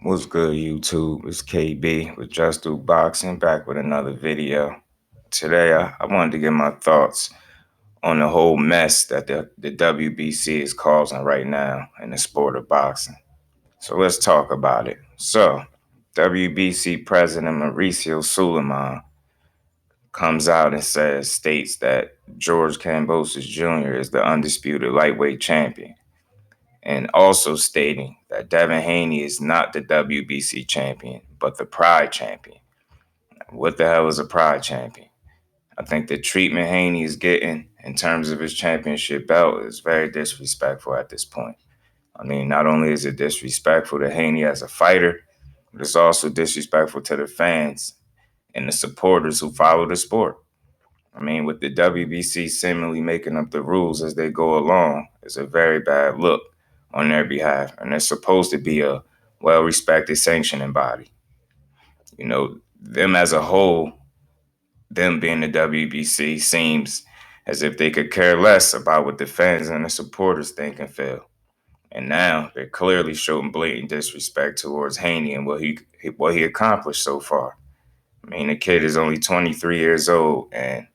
What's good, YouTube? It's KB with Just Do Boxing, back with another video. Today, I wanted to get my thoughts on the whole mess that the WBC is causing right now in the sport of boxing. So let's talk about it. So, WBC President Mauricio Suliman comes out and states that George Kambosos Jr. is the undisputed lightweight champion, and also stating that Devin Haney is not the WBC champion, but the Pride champion. What the hell is a Pride champion? I think the treatment Haney is getting in terms of his championship belt is very disrespectful at this point. I mean, not only is it disrespectful to Haney as a fighter, but it's also disrespectful to the fans and the supporters who follow the sport. I mean, with the WBC seemingly making up the rules as they go along, it's a very bad look on their behalf. And they're supposed to be a well-respected sanctioning body. You know, them as a whole, them being the WBC, seems as if they could care less about what the fans and the supporters think and feel. And now they're clearly showing blatant disrespect towards Haney and what he accomplished so far. I mean, the kid is only 23 years old, and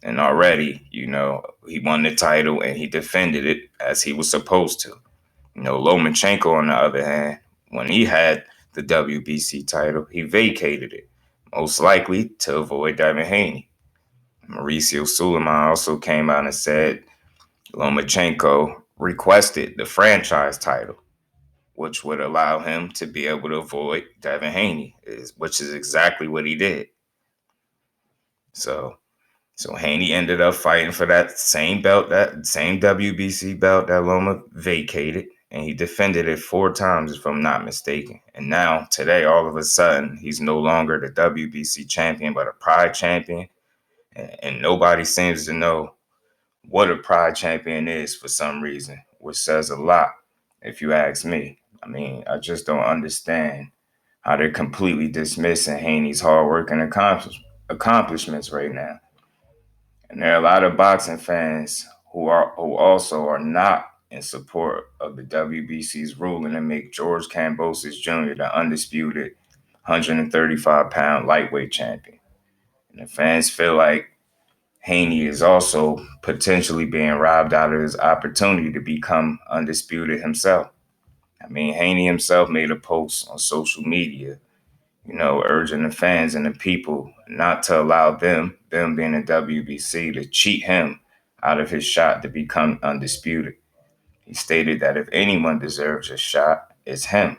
already, he won the title and he defended it as he was supposed to. Lomachenko, on the other hand, when he had the WBC title, he vacated it, most likely to avoid Devin Haney. Mauricio Suliman also came out and said Lomachenko requested the franchise title, which would allow him to be able to avoid Devin Haney, which is exactly what he did. So Haney ended up fighting for that same belt, that same WBC belt that Loma vacated, and he defended it 4 times, if I'm not mistaken. And now, today, all of a sudden, he's no longer the WBC champion, but a Pride champion. And nobody seems to know what a Pride champion is for some reason, which says a lot, if you ask me. I mean, I just don't understand how they're completely dismissing Haney's hard work and accomplishments right now. And there are a lot of boxing fans who also are not in support of the WBC's ruling to make George Kambosos Jr. the undisputed 135-pound lightweight champion. And the fans feel like Haney is also potentially being robbed out of his opportunity to become undisputed himself. I mean, Haney himself made a post on social media, urging the fans and the people not to allow them being the WBC, to cheat him out of his shot to become undisputed. He stated that if anyone deserves a shot, it's him.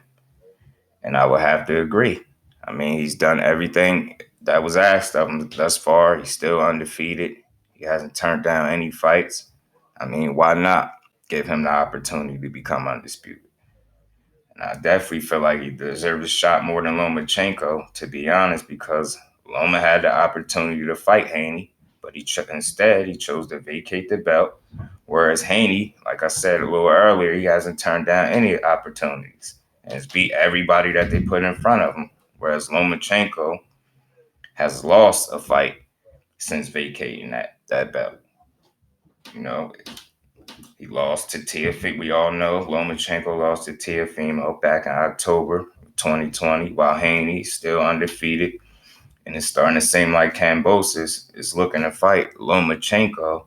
And I would have to agree. I mean, he's done everything that was asked of him thus far. He's still undefeated. He hasn't turned down any fights. I mean, why not give him the opportunity to become undisputed? And I definitely feel like he deserved a shot more than Lomachenko, to be honest, because Loma had the opportunity to fight Haney, but instead he chose to vacate the belt. Whereas Haney, like I said a little earlier, he hasn't turned down any opportunities and has beat everybody that they put in front of him. Whereas Lomachenko has lost a fight since vacating that belt. You know, he lost to Teofimo. We all know Lomachenko lost to Teofimo back in October 2020, while Haney still undefeated. And it's starting to seem like Kambosos is looking to fight Lomachenko,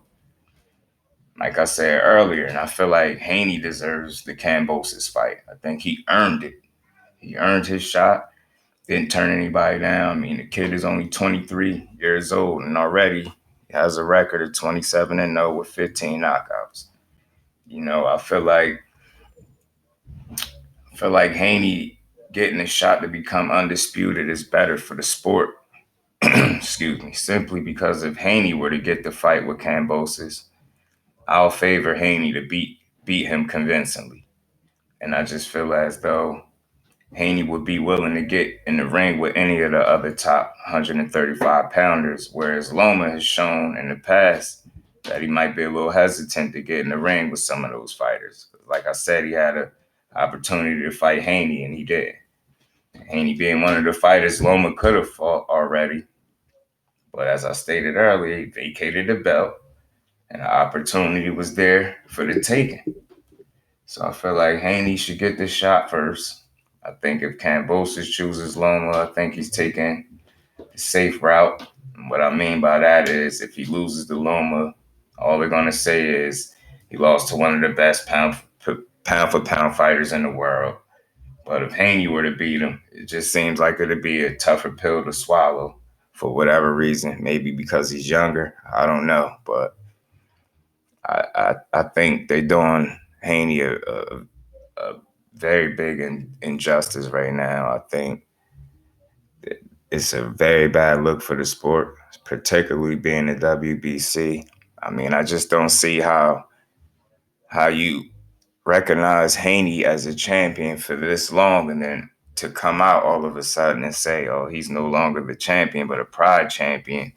like I said earlier. And I feel like Haney deserves the Kambosos fight. I think he earned it. He earned his shot. Didn't turn anybody down. I mean, the kid is only 23 years old and already he has a record of 27-0 with 15 knockouts. I feel like Haney getting a shot to become undisputed is better for the sport. Excuse me. Simply because if Haney were to get the fight with Kambosos, I'll favor Haney to beat him convincingly. And I just feel as though Haney would be willing to get in the ring with any of the other top 135 pounders, whereas Loma has shown in the past that he might be a little hesitant to get in the ring with some of those fighters. Like I said, he had an opportunity to fight Haney, and he did. Haney being one of the fighters Loma could have fought already. But as I stated earlier, he vacated the belt, and the opportunity was there for the taking. So I feel like Haney should get this shot first. I think if Kambosos chooses Loma, I think he's taking the safe route. And what I mean by that is if he loses to Loma, all they're going to say is he lost to one of the best pound for pound fighters in the world. But if Haney were to beat him, it just seems like it'd be a tougher pill to swallow for whatever reason. Maybe because he's younger. I don't know. But I think they're doing Haney a very big injustice right now. I think it's a very bad look for the sport, particularly being the WBC. I mean, I just don't see how you recognize Haney as a champion for this long and then to come out all of a sudden and say, oh, he's no longer the champion, but a pride champion.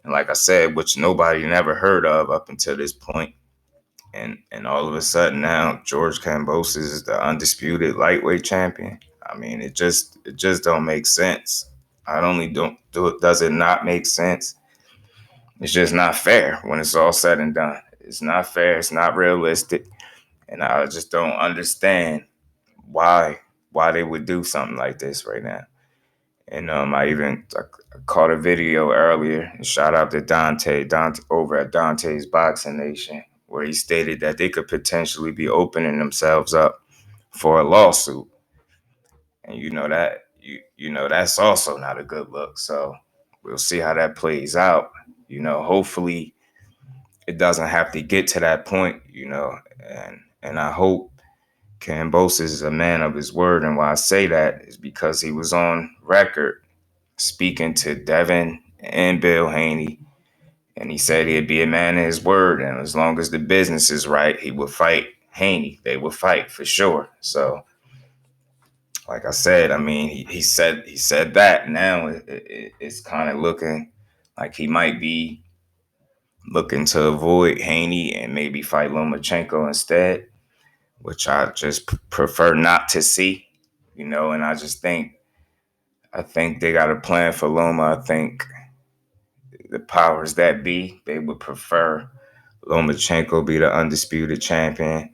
And like I said, which nobody never heard of up until this point. And all of a sudden now George Kambosos is the undisputed lightweight champion. I mean, it just don't make sense. Not only don't do it, does it not make sense? It's just not fair when it's all said and done. It's not fair. It's not realistic, and I just don't understand why why they would do something like this right now. And I caught a video earlier. Shout out to Dante over at Dante's Boxing Nation, where he stated that they could potentially be opening themselves up for a lawsuit. And you know that's also not a good look. So we'll see how that plays out. Hopefully it doesn't have to get to that point. And I hope Kambosos is a man of his word. And why I say that is because he was on record speaking to Devin and Bill Haney, and he said he'd be a man of his word, and as long as the business is right, he would fight Haney. They would fight for sure. So, like I said, I mean, he said that. Now it's kind of looking like he might be looking to avoid Haney and maybe fight Lomachenko instead, which I just prefer not to see. And I think they got a plan for Loma. I think the powers that be, they would prefer Lomachenko be the undisputed champion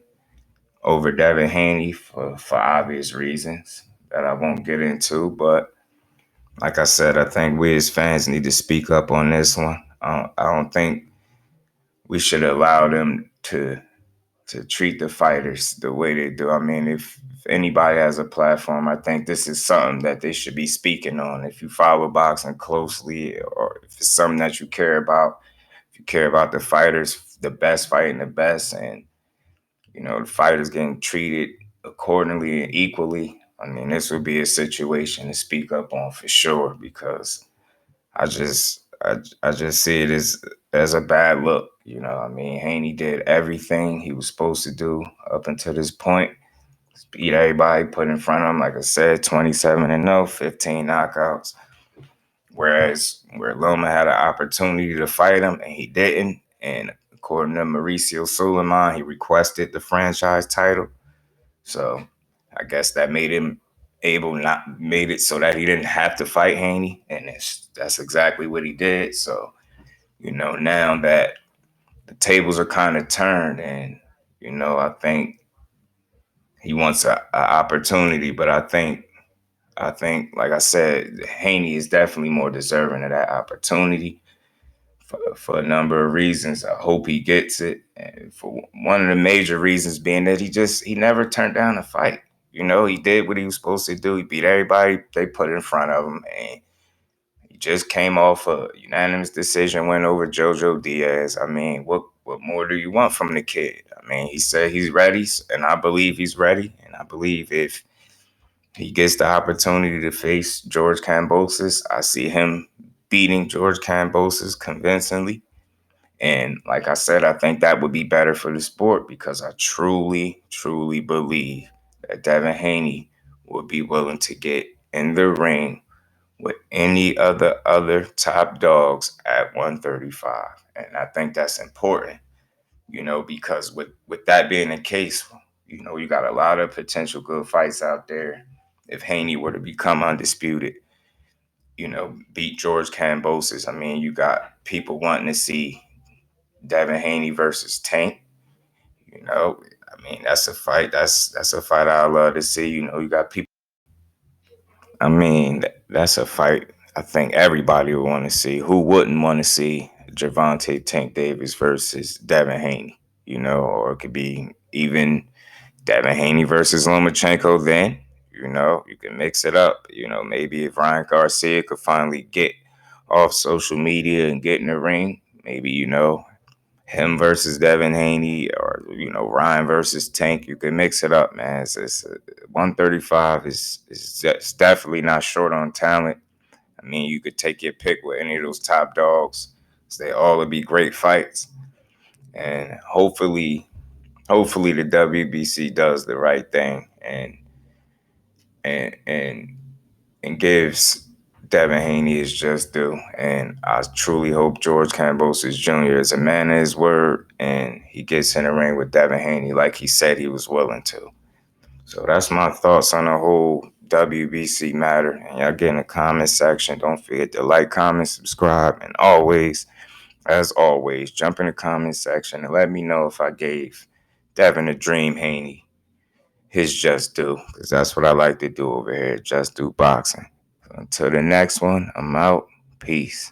over Devin Haney for obvious reasons that I won't get into. But like I said, I think we as fans need to speak up on this one. I don't think we should allow them to treat the fighters the way they do. I mean, if anybody has a platform, I think this is something that they should be speaking on. If you follow boxing closely, or if it's something that you care about, if you care about the fighters, the best fighting the best, and the fighters getting treated accordingly and equally, I mean, this would be a situation to speak up on for sure, because I just see it as a bad look. I mean, Haney did everything he was supposed to do up until this point. Beat everybody put in front of him. Like I said, 27-0, 15 knockouts. Whereas where Loma had an opportunity to fight him and he didn't. And according to Mauricio Suliman, he requested the franchise title. So I guess that made it so that he didn't have to fight Haney. And that's exactly what he did. So, now that the tables are kind of turned, and, I think he wants an opportunity, but I think, like I said, Haney is definitely more deserving of that opportunity for a number of reasons. I hope he gets it. And for one of the major reasons being that he never turned down a fight. He did what he was supposed to do. He beat everybody they put in front of him, and he just came off a unanimous decision win over Jojo Diaz. I mean, what more do you want from the kid? I mean, he said he's ready, and I believe he's ready. And I believe if he gets the opportunity to face George Kambosos, I see him beating George Kambosos convincingly. And like I said, I think that would be better for the sport, because I truly, truly believe that Devin Haney would be willing to get in the ring with any other top dogs at 135. And I think that's important, because with that being the case, you got a lot of potential good fights out there. If Haney were to become undisputed, beat George Kambosos, I mean, you got people wanting to see Devin Haney versus Tank. I mean, that's a fight. That's a fight I love to see. You got people I mean, that's a fight I think everybody would want to see. Who wouldn't want to see Gervonta Tank Davis versus Devin Haney? Or it could be even Devin Haney versus Lomachenko. Then, you can mix it up. Maybe if Ryan Garcia could finally get off social media and get in the ring, maybe, him versus Devin Haney, or Ryan versus Tank. You can mix it up, man. It's 135 is definitely not short on talent. I mean, you could take your pick with any of those top dogs. They all would be great fights, and hopefully the WBC does the right thing and and and gives Devin Haney his just due. And I truly hope George Kambosos Jr. is a man of his word and he gets in the ring with Devin Haney like he said he was willing to. So that's my thoughts on the whole WBC matter. And y'all get in the comment section. Don't forget to like, comment, subscribe, and as always, jump in the comment section and let me know if I gave Devin the Dream Haney his just due, because that's what I like to do over here, Just Do Boxing. Until the next one, I'm out. Peace.